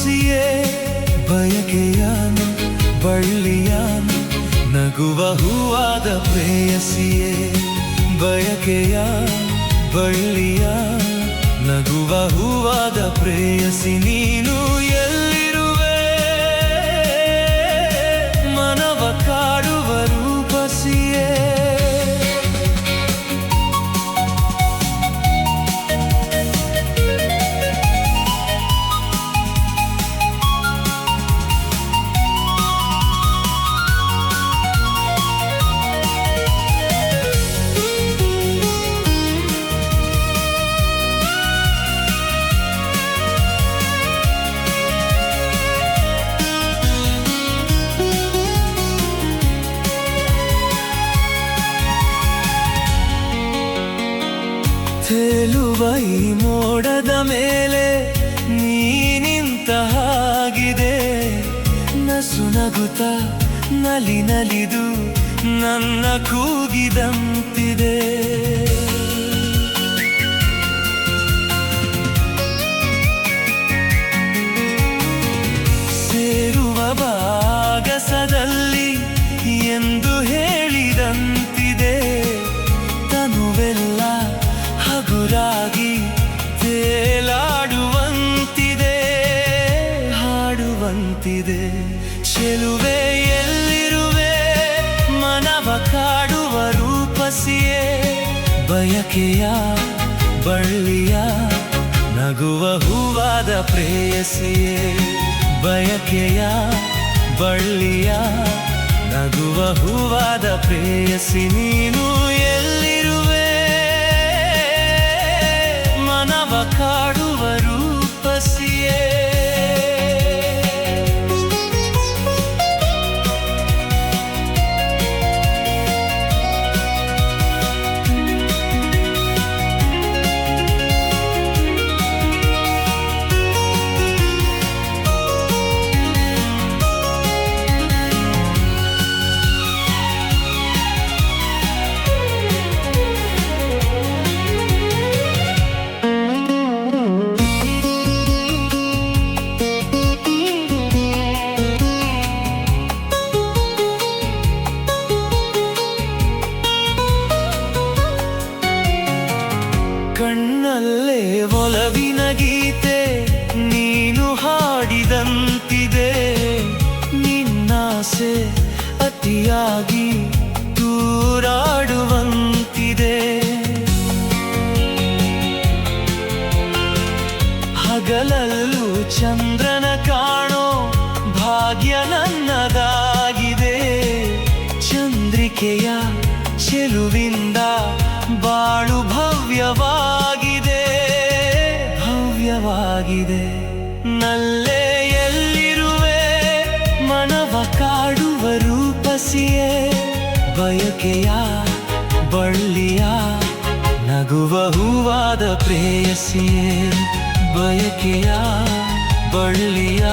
ರೂಪಸಿಯೇ ಬಯಕೆಯಾನು ಬಳ್ಳಿಯಾನು ನಗುವ ಹೂವಾದ ಪ್ರೇಯಸಿಯೇ ಬಯಕೆಯ ಬಳ್ಳಿಯ ನಗುವ ಹೂವಾದ ಪ್ರೇಯಸಿ ನೀನು ಎಲ್ಲಿರುವೆ ಮನವ ಕಾಡುವ ರೂಪಸಿಯೇ ತೇಲುವ ಈ ಮೋಡದ ಮೇಲೆ ನೀನಿಂತ ಹಾಗಿದೆ ನಸು ನಗುತ್ತ ನಲಿ ನಲಿದು ನನ್ನ ಕೂಗಿದಂತಿದೆ ಸೇರುವ ಭಾಗಸದಲ್ಲಿ ಎಂದು ಹೇಳಿದಂತಿದೆ ತನುವೆಲ್ಲ ಹಗುರಾಗಿ ತೇಲಾಡುವಂತಿದೆ ಹಾಡುವಂತಿದೆ ಚೆಲುವೆ ಎಲ್ಲಿರುವೆ ಮನವ ಕಾಡುವ ರೂಪಸಿಯೇ ಬಯಕೆಯ ಬಳ್ಳಿಯ ನಗುವ ಹೂವಾದ ಪ್ರೇಯಸಿಯೇ ಬಯಕೆಯ ಬಳ್ಳಿಯ ನಗುವ ಹೂವಾದ ಪ್ರೇಯಸಿ ನೀನು ಎಲ್ಲಿರುವೆ ಮನವ ಕಾಡುವ ರೂಪಸಿಯೇ ಕಣ್ಣಲ್ಲೇ ಒಲವಿನ ಗೀತೆ ನೀನು ಹಾಡಿದಂತಿದೆ ನಿನ್ನಾಸೆ ಅತಿಯಾಗಿ ತೂರಾಡುವಂತಿದೆ ಹಗಲಲ್ಲೂ ಚಂದ್ರನ ಕಾಣೋ ಭಾಗ್ಯ ನನ್ನದಾಗಿದೆ ಚಂದ್ರಿಕೆಯ ಚೆಲುವಿಂದ ಬಾಳು ಭವ್ಯವಾಗಿದೆ ಭವ್ಯವಾಗಿದೆ ನಲ್ಲೇ ಎಲ್ಲಿರುವೆ ಮನವ ಕಾಡುವ ರೂಪಸಿಯೇ ಬಯಕೆಯ ಬಳ್ಳಿಯ ನಗುವ ಹೂವಾದ ಪ್ರೇಯಸಿಯೇ ಬಯಕೆಯ ಬಳ್ಳಿಯ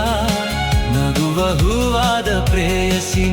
ನಗುವ ಹೂವಾದ ಪ್ರೇಯಸಿ